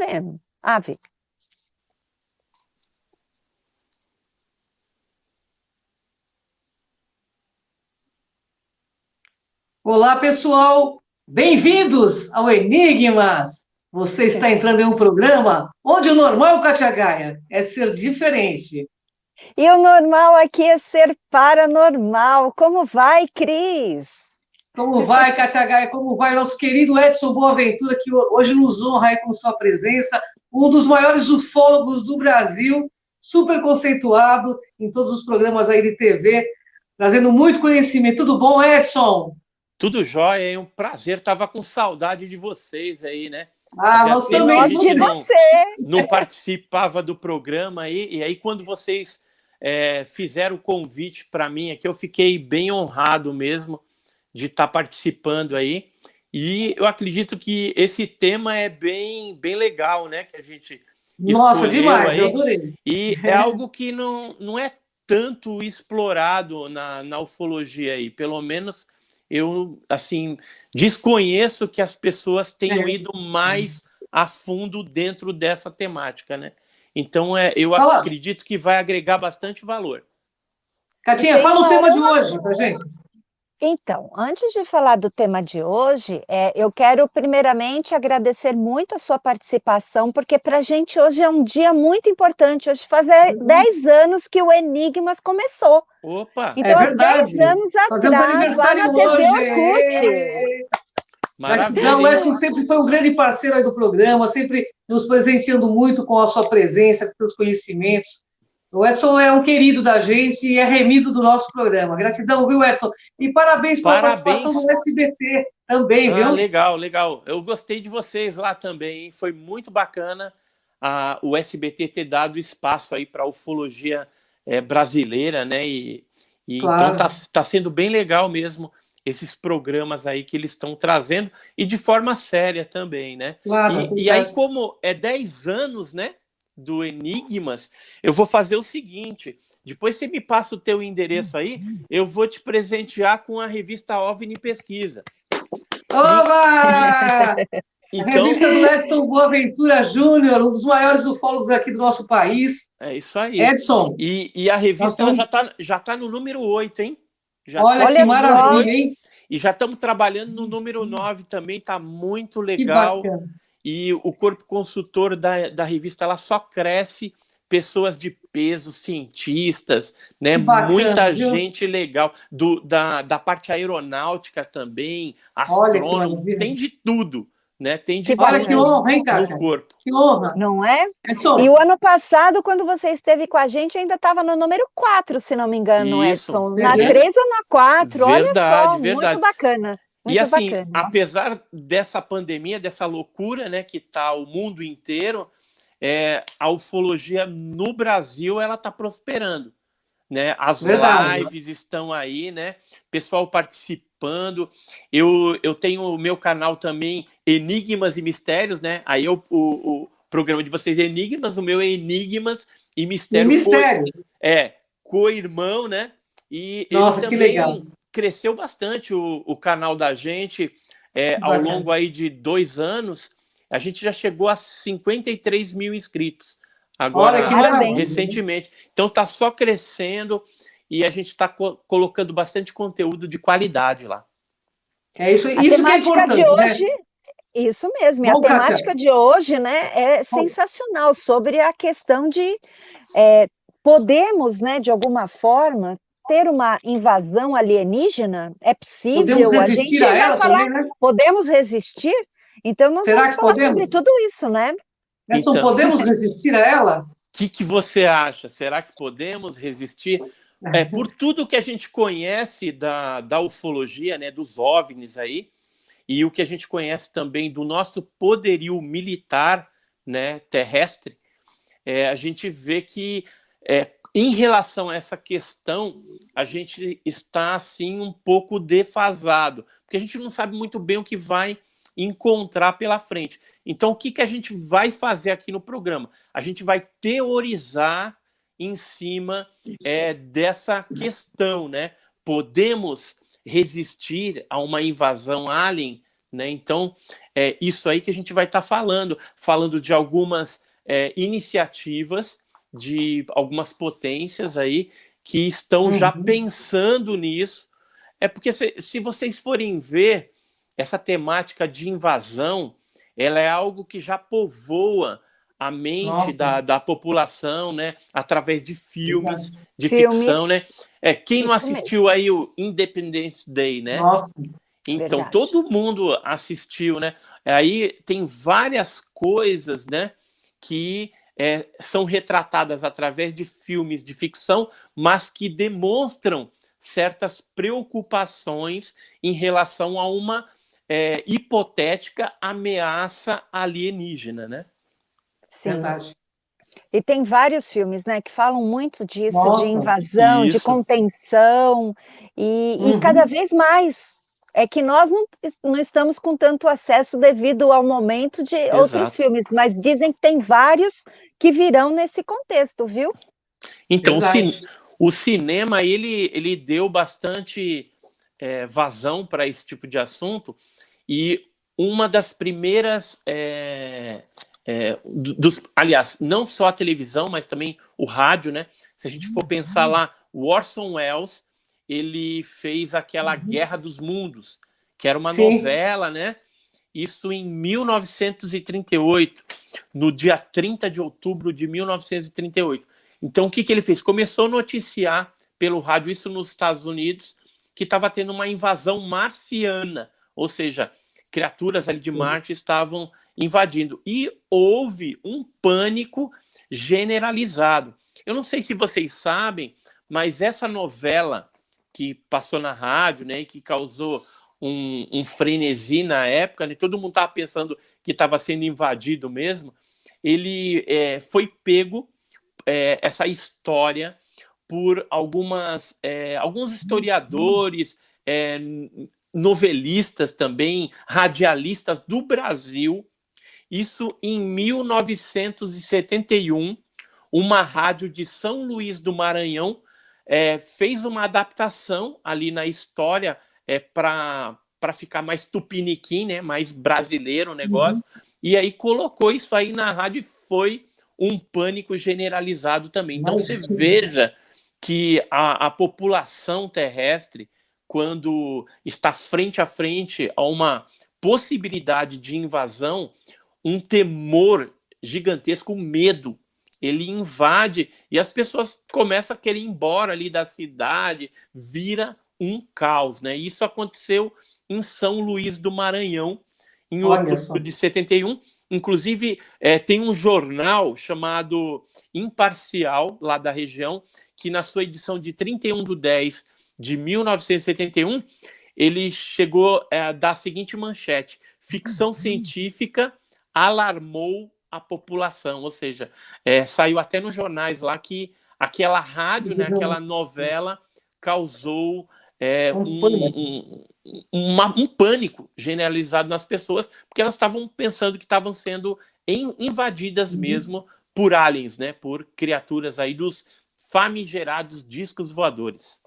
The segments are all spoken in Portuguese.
acontecendo. Ave. Olá, pessoal! Bem-vindos ao Enigmas! Você está entrando em um programa onde o normal, Katia Gaia, é ser diferente. E o normal aqui é ser paranormal. Como vai, Cris? Como vai, Katia Gaia? Como vai nosso querido Edson Boaventura, que hoje nos honra aí com sua presença, um dos maiores ufólogos do Brasil, super conceituado em todos os programas aí de TV, trazendo muito conhecimento. Tudo bom, Edson? Tudo jóia, é um prazer. Tava com saudade de vocês aí, né? Ah, nós tempo também que a de gente você. não participava do programa aí, e aí quando vocês fizeram o convite para mim aqui, eu fiquei bem honrado mesmo de estar participando aí. E eu acredito que esse tema é bem legal, né? Que a gente Nossa, escolheu demais, aí. eu adorei. E é algo que não é tanto explorado na ufologia aí. Pelo menos eu, assim, desconheço que as pessoas tenham ido mais a fundo dentro dessa temática, né? Então, eu acredito que vai agregar bastante valor. Catinha, fala o tema de hoje pra gente. Então, antes de falar do tema de hoje, eu quero primeiramente agradecer muito a sua participação, porque para a gente hoje é um dia muito importante. Hoje faz 10 anos que o Enigmas começou. Opa! Então, é verdade. 10 anos Fazemos atrás, aniversário lá na TV hoje. Orkut. Gratidão, o Edson sempre foi um grande parceiro aí do programa, sempre nos presenteando muito com a sua presença, com seus conhecimentos. O Edson é um querido da gente e é remido do nosso programa. Gratidão, viu, Edson? E parabéns pela participação do SBT também, viu? Legal, legal. Eu gostei de vocês lá também, hein? Foi muito bacana o SBT ter dado espaço aí para a ufologia brasileira, né? Claro. Então tá sendo bem legal mesmo esses programas aí que eles estão trazendo e de forma séria também, né? Claro, e aí, como é 10 anos, né, do Enigmas, eu vou fazer o seguinte: depois você me passa o teu endereço aí, eu vou te presentear com a revista OVNI Pesquisa. Oba! Então, a revista do Edson Boaventura Júnior, um dos maiores ufólogos aqui do nosso país. É isso aí. Edson. E a revista ela já tá no número 8, hein? Olha que maravilha, hein? E já estamos trabalhando no número 9 também, tá muito legal. Que bacana. E o corpo consultor da revista ela só cresce, pessoas de peso, cientistas, né? Bacana, muita viu? gente legal, da parte aeronáutica também, astrônomo, tem de tudo, né? Tem de tudo. Olha que honra, hein, Kátia? No corpo. Que honra. Não é? Edson. E o ano passado, quando você esteve com a gente, ainda estava no número 4, se não me engano, Edson. Na 3 ou na 4, verdade, olha só, verdade. Muito bacana. Muito e assim, bacana. apesar dessa pandemia, dessa loucura, né, que está o mundo inteiro, a ufologia no Brasil ela está prosperando, né? As lives estão aí, né? Pessoal participando. Eu tenho o meu canal também, Enigmas e Mistérios, né? Aí o programa de vocês é Enigmas, o meu é Enigmas e Mistérios. Co-irmão, né? E Nossa, ele que legal. também cresceu bastante o canal da gente ao longo aí de 2 anos. A gente já chegou a 53 mil inscritos agora, recentemente. Então está só crescendo e a gente está colocando bastante conteúdo de qualidade lá. Isso que é importante, de hoje, né? Isso mesmo. Bom, a temática Kátia. de hoje, né, é sensacional, sobre a questão de podemos, né, de alguma forma, ter uma invasão alienígena? É possível? Podemos resistir a ela também, né? Podemos resistir? Então, nós vamos falar sobre tudo isso, né? Edson, podemos resistir a ela? O que você acha? Será que podemos resistir? Por tudo que a gente conhece da ufologia, né, dos OVNIs aí, e o que a gente conhece também do nosso poderio militar, né, terrestre, a gente vê que em relação a essa questão, a gente está assim um pouco defasado, porque a gente não sabe muito bem o que vai encontrar pela frente. Então, o que a gente vai fazer aqui no programa? A gente vai teorizar em cima dessa questão, né? Podemos resistir a uma invasão alien, né? Então, isso aí que a gente vai estar falando de algumas iniciativas de algumas potências aí que estão já pensando nisso. Porque se vocês forem ver, essa temática de invasão, ela é algo que já povoa a mente da população, né? Através de filmes, de ficção, né? Quem não assistiu aí o Independence Day, né? Nossa. Então, Verdade. todo mundo assistiu, né? Aí tem várias coisas, né? Que são retratadas através de filmes de ficção, mas que demonstram certas preocupações em relação a uma hipotética ameaça alienígena, né? Sim. Verdade. E tem vários filmes, né, que falam muito disso, Nossa, de invasão, de isso. contenção, e cada vez mais. É que nós não estamos com tanto acesso devido ao momento de outros Exato. filmes, mas dizem que tem vários que virão nesse contexto, viu? Então, verdade. o cinema, ele deu bastante vazão para esse tipo de assunto, e uma das primeiras... aliás, não só a televisão, mas também o rádio, né? Se a gente for pensar lá, o Orson Welles, ele fez aquela Guerra dos Mundos, que era uma novela, né? Isso em 1938, no dia 30 de outubro de 1938. Então, o que ele fez? Começou a noticiar pelo rádio, isso nos Estados Unidos, que estava tendo uma invasão marciana, ou seja, criaturas ali de Marte estavam invadindo. E houve um pânico generalizado. Eu não sei se vocês sabem, mas essa novela que passou na rádio, né, e que causou um frenesi na época, né, todo mundo estava pensando que estava sendo invadido mesmo, ele foi pego, essa história, por alguns historiadores, novelistas também, radialistas do Brasil. Isso em 1971, uma rádio de São Luís do Maranhão fez uma adaptação ali na história para ficar mais tupiniquim, né, mais brasileiro o negócio, e aí colocou isso aí na rádio e foi um pânico generalizado também. Então você veja que a população terrestre, quando está frente a frente a uma possibilidade de invasão, um temor gigantesco, um medo, ele invade e as pessoas começam a querer ir embora ali da cidade, vira um caos, né? Isso aconteceu em São Luís do Maranhão, em outubro de 71. Inclusive, tem um jornal chamado Imparcial, lá da região, que na sua edição de 31/10 de 1971, ele chegou a dar a seguinte manchete: ficção científica alarmou a população, ou seja, saiu até nos jornais lá que aquela rádio, né, aquela novela causou um pânico generalizado nas pessoas, porque elas estavam pensando que estavam sendo invadidas mesmo por aliens, né, por criaturas aí dos famigerados discos voadores.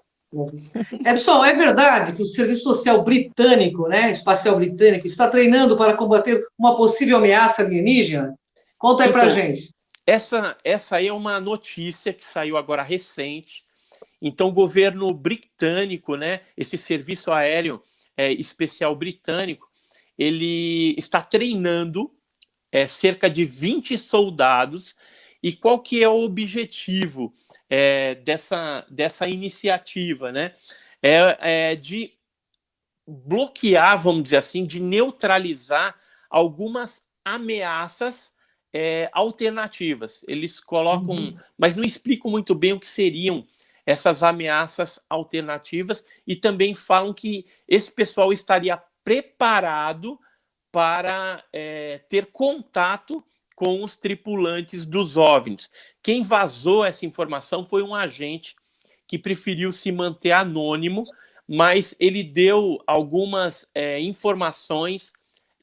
Edson, é verdade que o Serviço Social Britânico, né, Espacial Britânico, está treinando para combater uma possível ameaça alienígena? Conta aí pra gente. Essa aí é uma notícia que saiu agora recente. Então, o governo britânico, né, esse Serviço Aéreo Especial Britânico, ele está treinando cerca de 20 soldados. E qual que é o objetivo dessa iniciativa, né? De bloquear, vamos dizer assim, de neutralizar algumas ameaças alternativas. Eles colocam, mas não explicam muito bem o que seriam essas ameaças alternativas, e também falam que esse pessoal estaria preparado para ter contato com os tripulantes dos OVNIs. Quem vazou essa informação foi um agente que preferiu se manter anônimo, mas ele deu algumas informações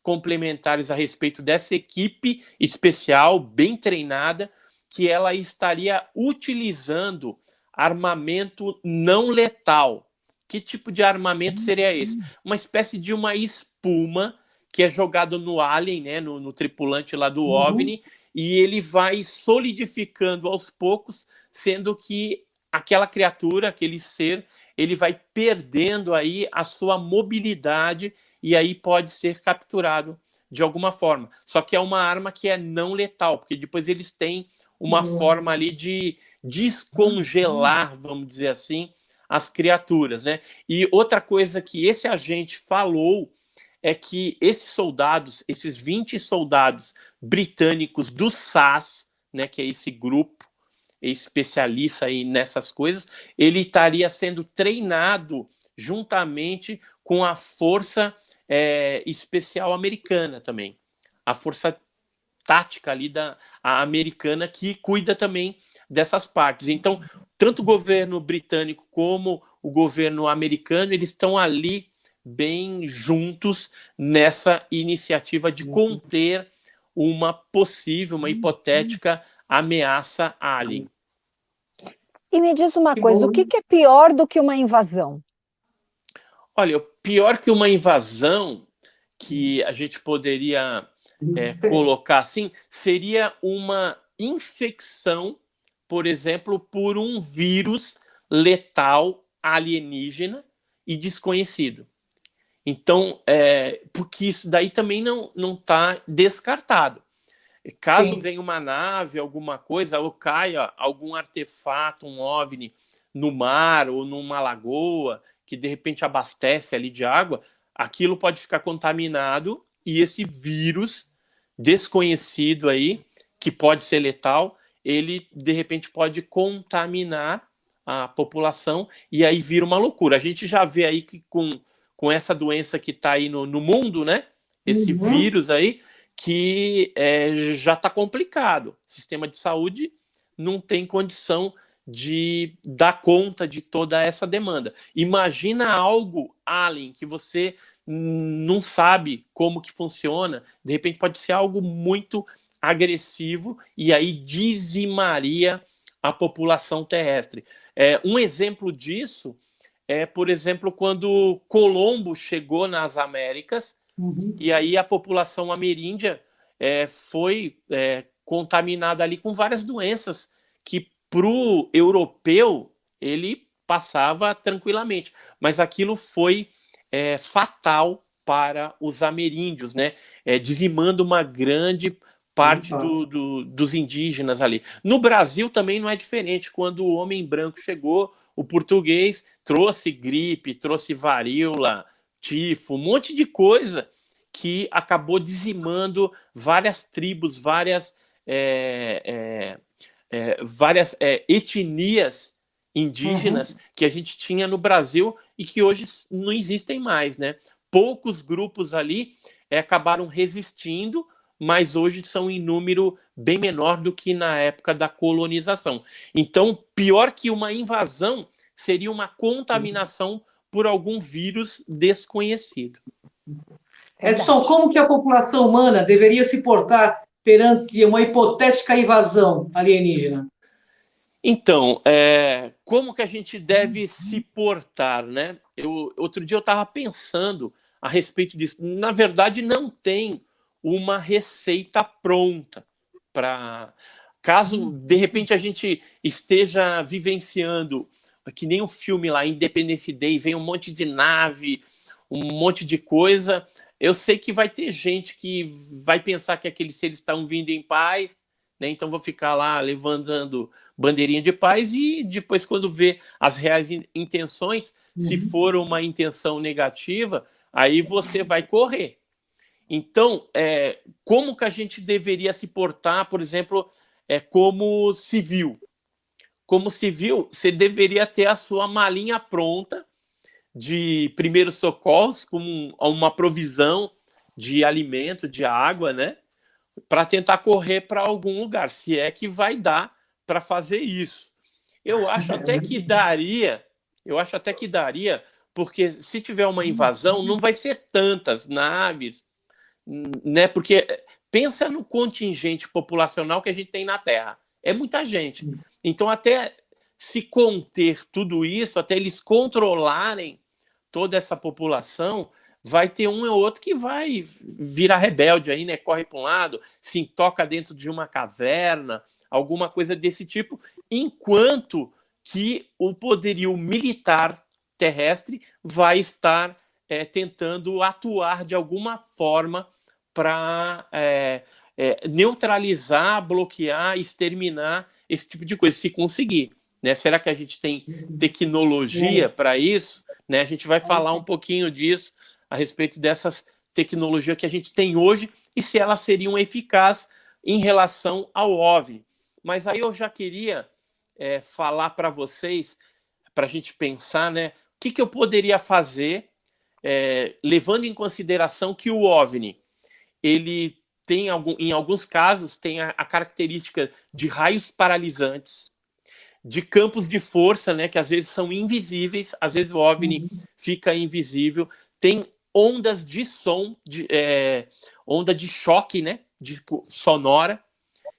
complementares a respeito dessa equipe especial, bem treinada, que ela estaria utilizando armamento não letal. Que tipo de armamento seria esse? Uma espécie de uma espuma que é jogado no alien, né, no tripulante lá do OVNI, e ele vai solidificando aos poucos, sendo que aquela criatura, aquele ser, ele vai perdendo aí a sua mobilidade e aí pode ser capturado de alguma forma. Só que é uma arma que é não letal, porque depois eles têm uma forma ali de descongelar, vamos dizer assim, as criaturas, né? E outra coisa que esse agente falou é que esses soldados, esses 20 soldados britânicos do SAS, né, que é esse grupo especialista aí nessas coisas, ele estaria sendo treinado juntamente com a força especial americana também, a força tática ali a americana que cuida também dessas partes. Então, tanto o governo britânico como o governo americano, eles estão ali bem juntos nessa iniciativa de conter uma possível, uma hipotética ameaça alien. E me diz uma coisa, o que é pior do que uma invasão? Olha, pior que uma invasão, que a gente poderia colocar assim, seria uma infecção, por exemplo, por um vírus letal alienígena e desconhecido. Então, porque isso daí também não está descartado. Caso venha uma nave, alguma coisa, ou caia algum artefato, um OVNI, no mar ou numa lagoa, que de repente abastece ali de água, aquilo pode ficar contaminado e esse vírus desconhecido aí, que pode ser letal, ele de repente pode contaminar a população e aí vira uma loucura. A gente já vê aí que com essa doença que está aí no mundo, né? Esse vírus aí, que já está complicado. O sistema de saúde não tem condição de dar conta de toda essa demanda. Imagina algo alien que você não sabe como que funciona, de repente pode ser algo muito agressivo e aí dizimaria a população terrestre. Um exemplo disso por exemplo, quando Colombo chegou nas Américas, e aí a população ameríndia foi contaminada ali com várias doenças que para o europeu ele passava tranquilamente, mas aquilo foi fatal para os ameríndios, né? Dizimando uma grande parte dos indígenas ali. No Brasil também não é diferente. Quando o homem branco chegou, o português trouxe gripe, trouxe varíola, tifo, um monte de coisa que acabou dizimando várias tribos, várias etnias indígenas que a gente tinha no Brasil e que hoje não existem mais, né? Poucos grupos ali acabaram resistindo, mas hoje são em número bem menor do que na época da colonização. Então, pior que uma invasão seria uma contaminação por algum vírus desconhecido. Edson, como que a população humana deveria se portar perante uma hipotética invasão alienígena? Então, como que a gente deve se portar, né? Outro dia eu estava pensando a respeito disso. Na verdade, não tem uma receita pronta para caso de repente a gente esteja vivenciando que nem o filme lá Independence Day, vem um monte de nave, um monte de coisa. Eu sei que vai ter gente que vai pensar que aqueles seres estão vindo em paz, né? Então vou ficar lá levantando bandeirinha de paz e depois quando vê as reais intenções, se for uma intenção negativa, aí você vai correr. Então, como que a gente deveria se portar, por exemplo, como civil? Como civil, você deveria ter a sua malinha pronta de primeiros socorros, com uma provisão de alimento, de água, né? Para tentar correr para algum lugar, se é que vai dar para fazer isso. Eu acho até que daria, porque se tiver uma invasão, não vai ser tantas naves, né? Porque pensa no contingente populacional que a gente tem na Terra. É muita gente. Então, até se conter tudo isso, até eles controlarem toda essa população, vai ter um ou outro que vai virar rebelde aí, né? Corre para um lado, se toca dentro de uma caverna, alguma coisa desse tipo, enquanto que o poderio militar terrestre vai estar tentando atuar de alguma forma para neutralizar, bloquear, exterminar esse tipo de coisa, se conseguir. Né? Será que a gente tem tecnologia para isso? Né? A gente vai falar um pouquinho disso, a respeito dessas tecnologias que a gente tem hoje e se elas seriam eficazes em relação ao OVNI. Mas aí eu já queria falar para vocês, para a gente pensar, né, o que eu poderia fazer, levando em consideração que o OVNI, ele tem, em alguns casos, tem a característica de raios paralisantes, de campos de força, né, que às vezes são invisíveis, às vezes o OVNI fica invisível, tem ondas de som, onda de choque, né, sonora,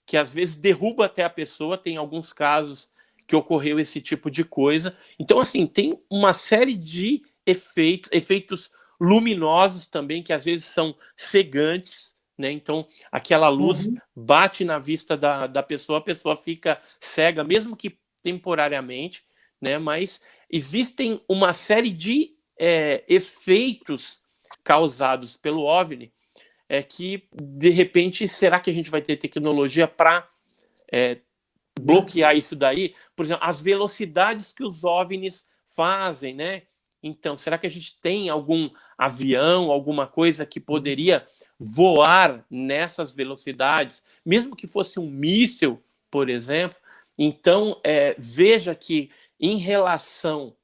que às vezes derruba até a pessoa, tem alguns casos que ocorreu esse tipo de coisa. Então, assim, tem uma série de efeitos luminosos também, que às vezes são cegantes, né? Então, aquela luz bate na vista da pessoa, a pessoa fica cega, mesmo que temporariamente, né? Mas existem uma série de efeitos causados pelo OVNI, que, de repente, será que a gente vai ter tecnologia para bloquear isso daí? Por exemplo, as velocidades que os OVNIs fazem, né? Então, será que a gente tem algum avião, alguma coisa que poderia voar nessas velocidades, mesmo que fosse um míssil, por exemplo? Então, veja que, em relação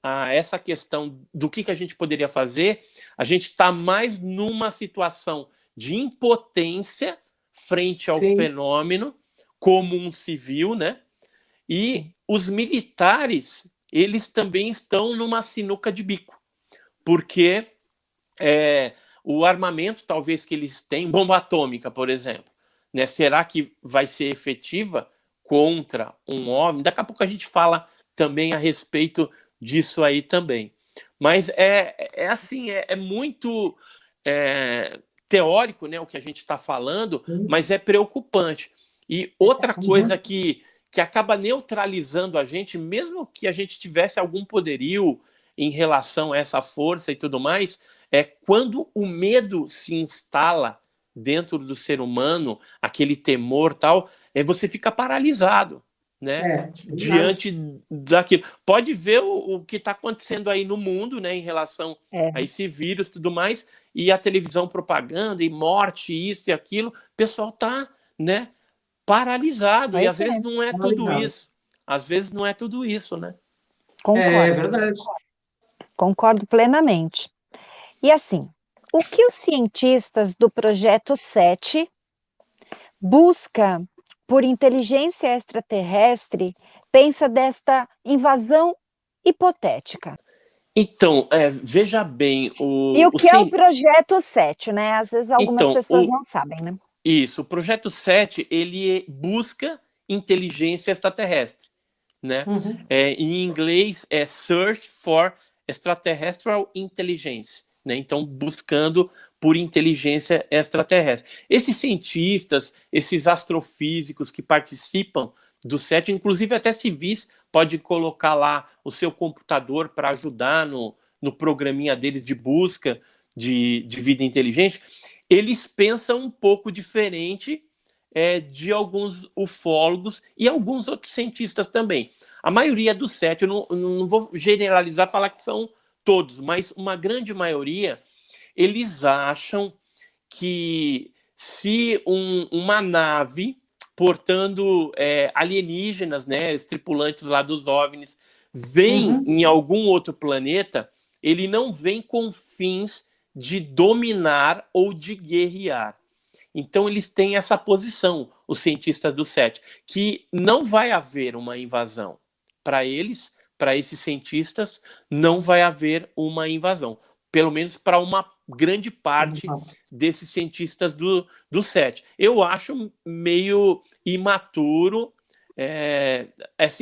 a essa questão do que a gente poderia fazer, a gente está mais numa situação de impotência frente ao fenômeno, como um civil, né? E os militares, eles também estão numa sinuca de bico, porque o armamento, talvez, que eles têm, bomba atômica, por exemplo, né? Será que vai ser efetiva contra um OVNI? Daqui a pouco a gente fala também a respeito disso aí também. Mas assim, muito teórico, né, o que a gente está falando, mas é preocupante. E outra coisa que acaba neutralizando a gente, mesmo que a gente tivesse algum poderio em relação a essa força e tudo mais, é quando o medo se instala dentro do ser humano, aquele temor tal, você fica paralisado, né? Diante daquilo. Pode ver o que está acontecendo aí no mundo, né, em relação a esse vírus e tudo mais, e a televisão propaganda, e morte, isso e aquilo, o pessoal está, né, paralisado, e às vezes não é tudo isso. Às vezes não é tudo isso, né? Concordo. É verdade. Concordo plenamente. E assim, o que os cientistas do Projeto 7 busca por inteligência extraterrestre pensa desta invasão hipotética? Então, veja bem... E o que é o Projeto 7, né? Às vezes algumas pessoas não sabem, né? Isso, o Projeto 7, ele busca inteligência extraterrestre, né? Em inglês é Search for Extraterrestrial Intelligence, né? Então, buscando por inteligência extraterrestre. Esses cientistas, esses astrofísicos que participam do 7, inclusive até civis, pode colocar lá o seu computador para ajudar no programinha deles de busca de vida inteligente. Eles pensam um pouco diferente de alguns ufólogos e alguns outros cientistas também. A maioria dos 7, eu não vou generalizar, falar que são todos, mas uma grande maioria, eles acham que se uma nave portando alienígenas, né, os tripulantes lá dos OVNIs, vem em algum outro planeta, ele não vem com fins de dominar ou de guerrear. Então, eles têm essa posição, os cientistas do 7, que não vai haver uma invasão. Para eles, para esses cientistas, não vai haver uma invasão. Pelo menos para uma grande parte desses cientistas do 7. Eu acho meio imaturo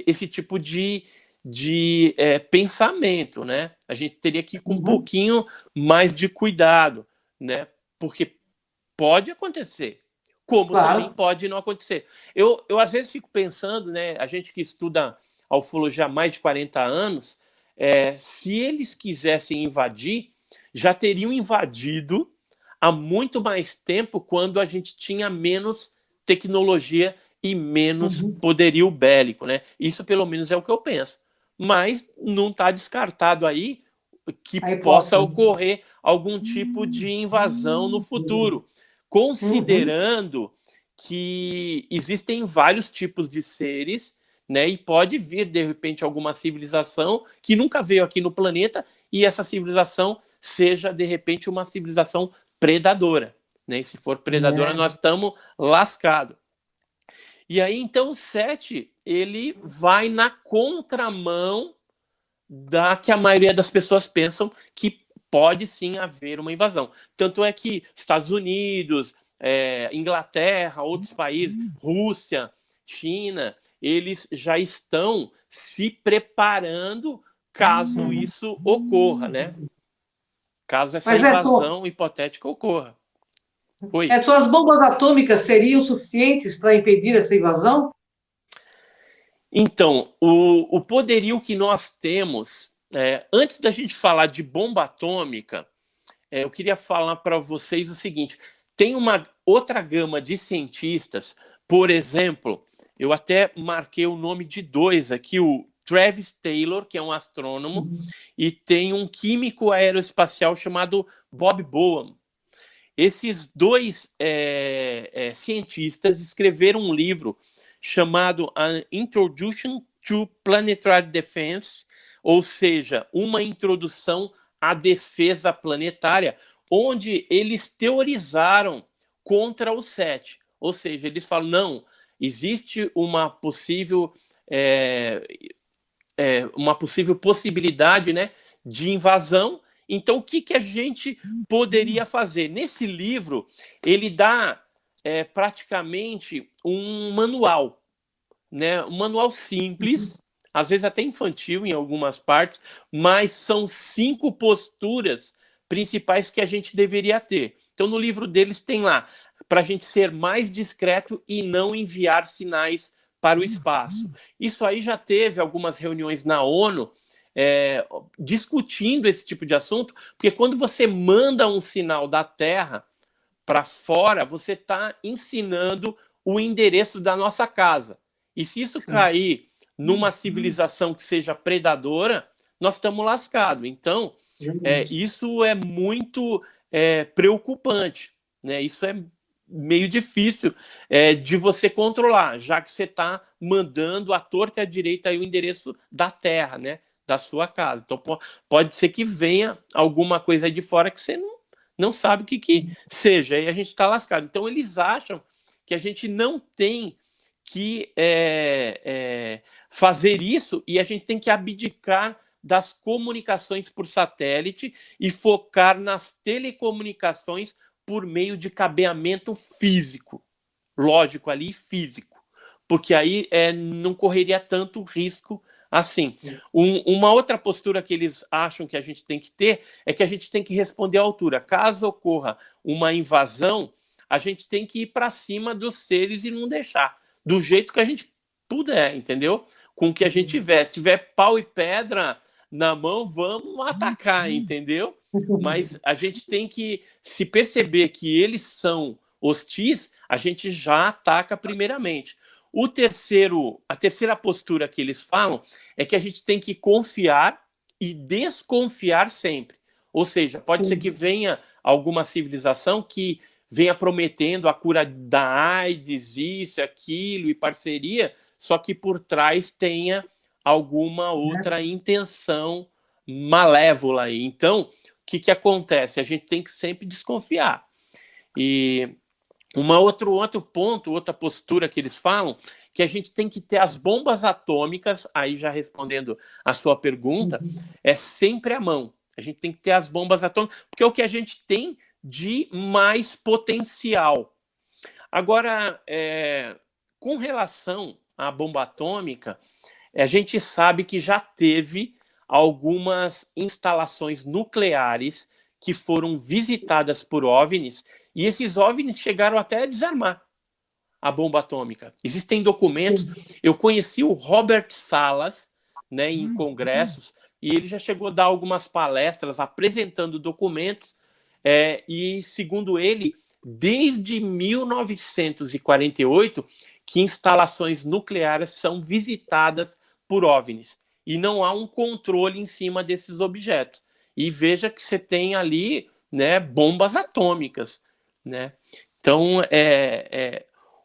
esse tipo de de pensamento, né? A gente teria que ir com um pouquinho mais de cuidado, né? Porque pode acontecer, como também pode não acontecer. Eu às vezes fico pensando, né? A gente que estuda a ufologia há mais de 40 anos, se eles quisessem invadir, já teriam invadido há muito mais tempo, quando a gente tinha menos tecnologia e menos poderio bélico, né? Isso pelo menos é o que eu penso. Mas não está descartado aí que possa ocorrer algum tipo de invasão no futuro, considerando que existem vários tipos de seres, né? E pode vir, de repente, alguma civilização que nunca veio aqui no planeta, e essa civilização seja, de repente, uma civilização predadora, né? E se for predadora, nós estamos lascados. E aí, então, o 7, ele vai na contramão da que a maioria das pessoas pensam, que pode sim haver uma invasão. Tanto é que Estados Unidos, Inglaterra, outros países, Rússia, China, eles já estão se preparando caso isso ocorra, né? Caso essa invasão hipotética ocorra. Oi. As bombas atômicas seriam suficientes para impedir essa invasão? Então, o poderio que nós temos, antes da gente falar de bomba atômica, eu queria falar para vocês o seguinte: tem uma outra gama de cientistas, por exemplo, eu até marquei o nome de 2 aqui, o Travis Taylor, que é um astrônomo, e tem um químico aeroespacial chamado Bob Bowen. Esses 2 cientistas escreveram um livro chamado An Introduction to Planetary Defense, ou seja, uma introdução à defesa planetária, onde eles teorizaram contra o 7. Ou seja, eles falam, não, existe uma possível possibilidade, né, de invasão. Então, o que a gente poderia fazer? Nesse livro, ele dá praticamente um manual, né? Um manual simples, às vezes até infantil em algumas partes, mas são 5 posturas principais que a gente deveria ter. Então, no livro deles tem lá, para a gente ser mais discreto e não enviar sinais para o espaço. Isso aí já teve algumas reuniões na ONU, discutindo esse tipo de assunto, porque quando você manda um sinal da Terra para fora, você está ensinando o endereço da nossa casa. E se isso cair numa civilização que seja predadora, nós estamos lascados. Então, isso é muito preocupante, né? Isso é meio difícil de você controlar, já que você está mandando à torta e à direita aí o endereço da Terra, né? Da sua casa. Então, pode ser que venha alguma coisa aí de fora que você não sabe o que seja, e a gente está lascado. Então, eles acham que a gente não tem que fazer isso, e a gente tem que abdicar das comunicações por satélite e focar nas telecomunicações por meio de cabeamento físico, lógico ali, físico, porque aí não correria tanto risco assim. Uma outra postura que eles acham que a gente tem que ter é que a gente tem que responder à altura. Caso ocorra uma invasão, a gente tem que ir para cima dos seres e não deixar, do jeito que a gente puder, entendeu? Com o que a gente tiver. Se tiver pau e pedra na mão, vamos atacar, entendeu? Mas a gente tem que se perceber que eles são hostis, a gente já ataca primeiramente. A terceira postura que eles falam é que a gente tem que confiar e desconfiar sempre. Ou seja, pode ser que venha alguma civilização que venha prometendo a cura da AIDS, isso, aquilo, e parceria, só que por trás tenha alguma outra intenção malévola aí. Então, o que acontece? A gente tem que sempre desconfiar. E outro ponto, outra postura que eles falam, que a gente tem que ter as bombas atômicas, aí já respondendo a sua pergunta, é sempre à mão. A gente tem que ter as bombas atômicas, porque é o que a gente tem de mais potencial. Agora, com relação à bomba atômica, A gente sabe que já teve algumas instalações nucleares que foram visitadas por OVNIs, e esses OVNIs chegaram até a desarmar a bomba atômica. Existem documentos. Eu conheci o Robert Salas, né, em congressos, e ele já chegou a dar algumas palestras apresentando documentos, e, segundo ele, desde 1948, que instalações nucleares são visitadas por OVNIs, e não há um controle em cima desses objetos. E veja que você tem ali, né, bombas atômicas, né? Então,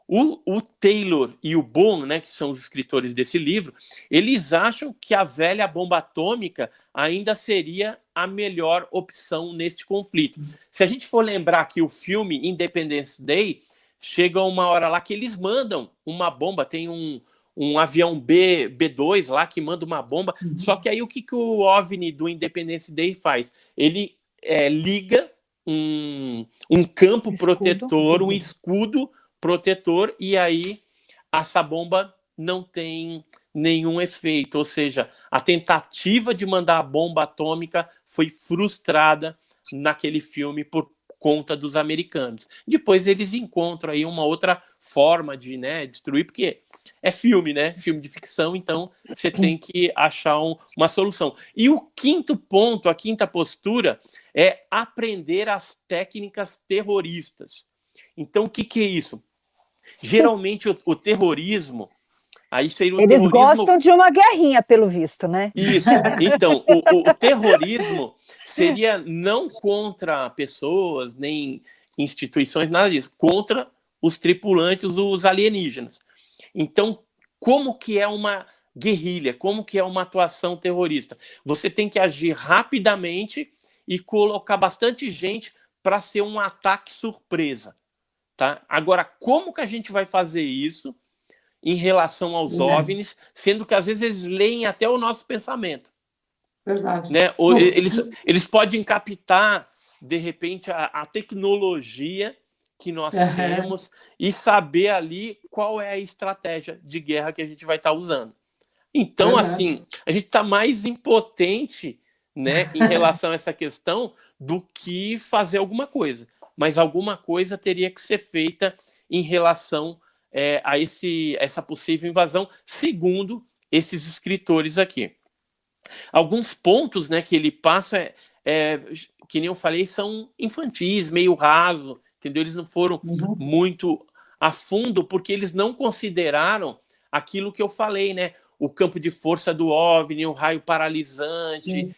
o Taylor e o Bohm, né, que são os escritores desse livro, eles acham que a velha bomba atômica ainda seria a melhor opção neste conflito. Se a gente for lembrar que o filme Independence Day, chega uma hora lá que eles mandam uma bomba, tem um avião B-2 lá que manda uma bomba, só que aí o que o OVNI do Independence Day faz? Ele liga um campo protetor, um escudo protetor, e aí essa bomba não tem nenhum efeito, ou seja, a tentativa de mandar a bomba atômica foi frustrada naquele filme por conta dos americanos. Depois eles encontram aí uma outra forma de, né, destruir, porque é filme, né? Filme de ficção, então você tem que achar uma solução. E o quinto ponto, a quinta postura, é aprender as técnicas terroristas. Então, o que é isso? Geralmente o terrorismo, aí seria o Eles terrorismo... gostam de uma guerrinha, pelo visto, né? Isso. Então, o terrorismo seria não contra pessoas, nem instituições, nada disso, contra os tripulantes, os alienígenas. Então, como que é uma guerrilha? Como que é uma atuação terrorista? Você tem que agir rapidamente e colocar bastante gente para ser um ataque surpresa. Tá? Agora, como que a gente vai fazer isso em relação aos OVNIs, sendo que às vezes eles leem até o nosso pensamento? Verdade. Né? Eles podem captar, de repente, a tecnologia que nós temos e saber ali qual é a estratégia de guerra que a gente vai estar usando. Então, assim, a gente está mais impotente, né, em relação a essa questão do que fazer alguma coisa. Mas alguma coisa teria que ser feita em relação a essa possível invasão, segundo esses escritores aqui. Alguns pontos, né, que ele passa, que nem eu falei, são infantis, meio raso, entendeu? Eles não foram muito a fundo, porque eles não consideraram aquilo que eu falei, né? O campo de força do OVNI, o raio paralisante,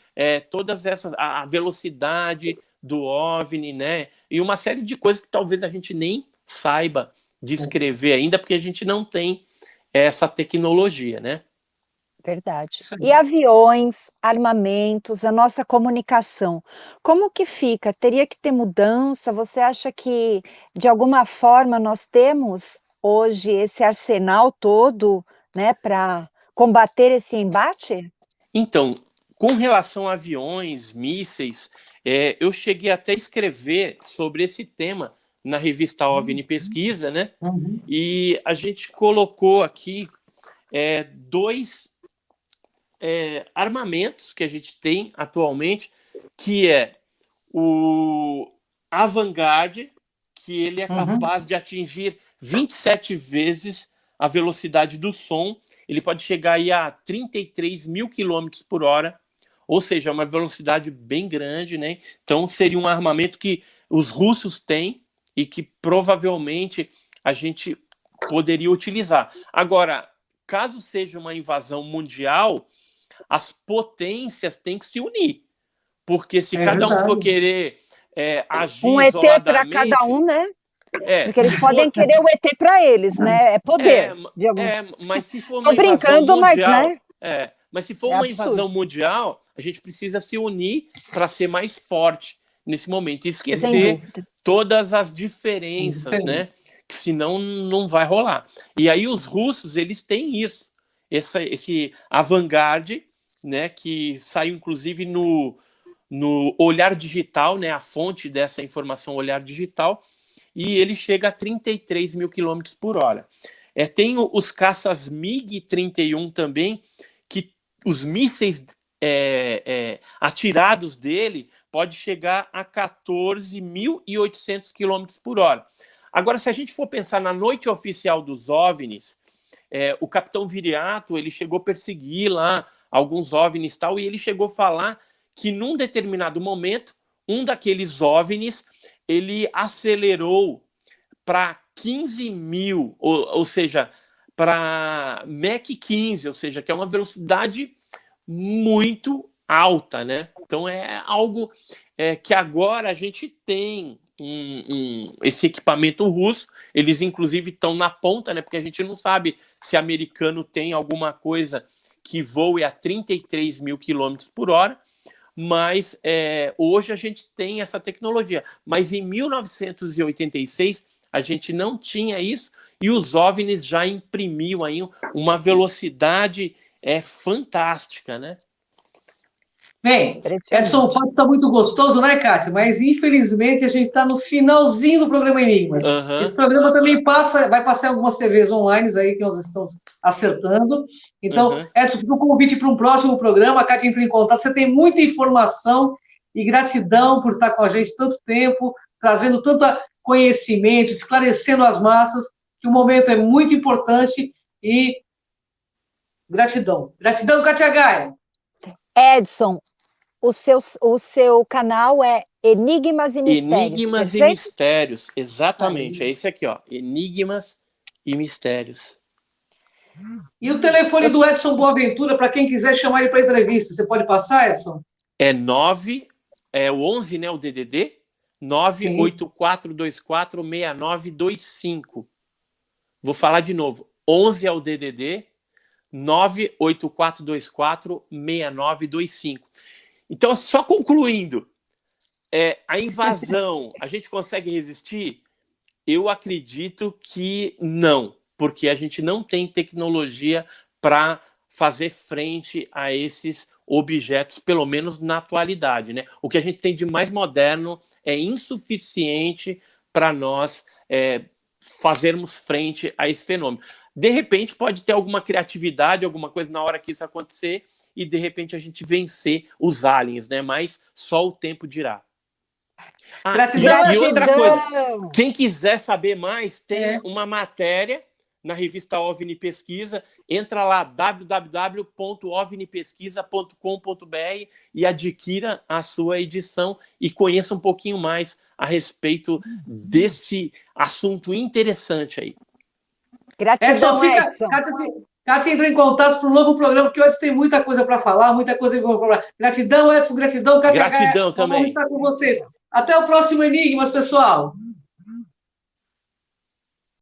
todas essas, a velocidade do OVNI, né? E uma série de coisas que talvez a gente nem saiba descrever ainda, porque a gente não tem essa tecnologia, né? Verdade. E aviões, armamentos, a nossa comunicação, como que fica? Teria que ter mudança? Você acha que, de alguma forma, nós temos hoje esse arsenal todo, né, para combater esse embate? Então, com relação a aviões, mísseis, eu cheguei até a escrever sobre esse tema na revista OVNI Pesquisa, né? E a gente colocou aqui dois armamentos que a gente tem atualmente, que é o Vanguard, que ele é capaz de atingir 27 vezes a velocidade do som. Ele pode chegar aí a 33 mil quilômetros por hora, ou seja, uma velocidade bem grande, né? Então seria um armamento que os russos têm e que provavelmente a gente poderia utilizar. Agora, caso seja uma invasão mundial, as potências têm que se unir, porque se cada um for querer agir isoladamente... ET para cada um, né? Porque eles podem querer o ET para eles, né? É poder. Mas se for uma invasão mundial... Mas, né? Mas se for uma invasão mundial, a gente precisa se unir para ser mais forte nesse momento. E esquecer todas as diferenças, né? Que senão não vai rolar. E aí os russos, eles têm isso. Esse Vanguard, né, que saiu inclusive no Olhar Digital, né, a fonte dessa informação, Olhar Digital, e ele chega a 33 mil quilômetros por hora. Tem os caças MiG-31 também, que os mísseis atirados dele pode chegar a 14.800 km por hora. Agora, se a gente for pensar na noite oficial dos OVNIs, o capitão Viriato, ele chegou a perseguir lá alguns OVNIs e tal, e ele chegou a falar que num determinado momento, um daqueles OVNIs, ele acelerou para 15.000, ou seja, para Mach 15, ou seja, que é uma velocidade muito alta, né? Então é algo que agora a gente tem esse equipamento russo, eles inclusive estão na ponta, né? Porque a gente não sabe se americano tem alguma coisa que voe a 33.000 km por hora, mas hoje a gente tem essa tecnologia. Mas em 1986 a gente não tinha isso, e os OVNIs já imprimiam aí uma velocidade fantástica, né? Bem, Edson, o papo está muito gostoso, né, Kátia? Mas, infelizmente, a gente está no finalzinho do programa Enigmas. Uhum. Esse programa também vai passar em algumas TVs online aí que nós estamos acertando. Então, Edson, fica um convite para um próximo programa. A Kátia entra em contato. Você tem muita informação e gratidão por estar com a gente tanto tempo, trazendo tanto conhecimento, esclarecendo as massas, que o momento é muito importante e gratidão. Gratidão, Kátia Gaia. Edson, o seu canal é Enigmas e Mistérios. Enigmas e Mistérios, exatamente. É esse aqui, ó. Enigmas e Mistérios. E o telefone do Edson Boaventura, para quem quiser chamar ele para entrevista, você pode passar, Edson? O 11, né, o DDD, 984246925. Vou falar de novo. 11 é o DDD, 984246925. Então, só concluindo, a invasão, a gente consegue resistir? Eu acredito que não, porque a gente não tem tecnologia para fazer frente a esses objetos, pelo menos na atualidade, né? O que a gente tem de mais moderno é insuficiente para nós fazermos frente a esse fenômeno. De repente, pode ter alguma criatividade, alguma coisa na hora que isso acontecer, e de repente a gente vencer os aliens, né? Mas só o tempo dirá. E outra coisa, quem quiser saber mais, tem uma matéria na revista OVNI Pesquisa. Entra lá, www.ovnipesquisa.com.br, e adquira a sua edição e conheça um pouquinho mais a respeito desse assunto interessante aí. Gratidão, Edson. Kátia entra em contato para um novo programa, porque o Edson tem muita coisa para falar, muita coisa para falar. Gratidão, Edson, gratidão, Kátia. Gratidão também. Vamos estar com vocês. Até o próximo Enigmas, pessoal.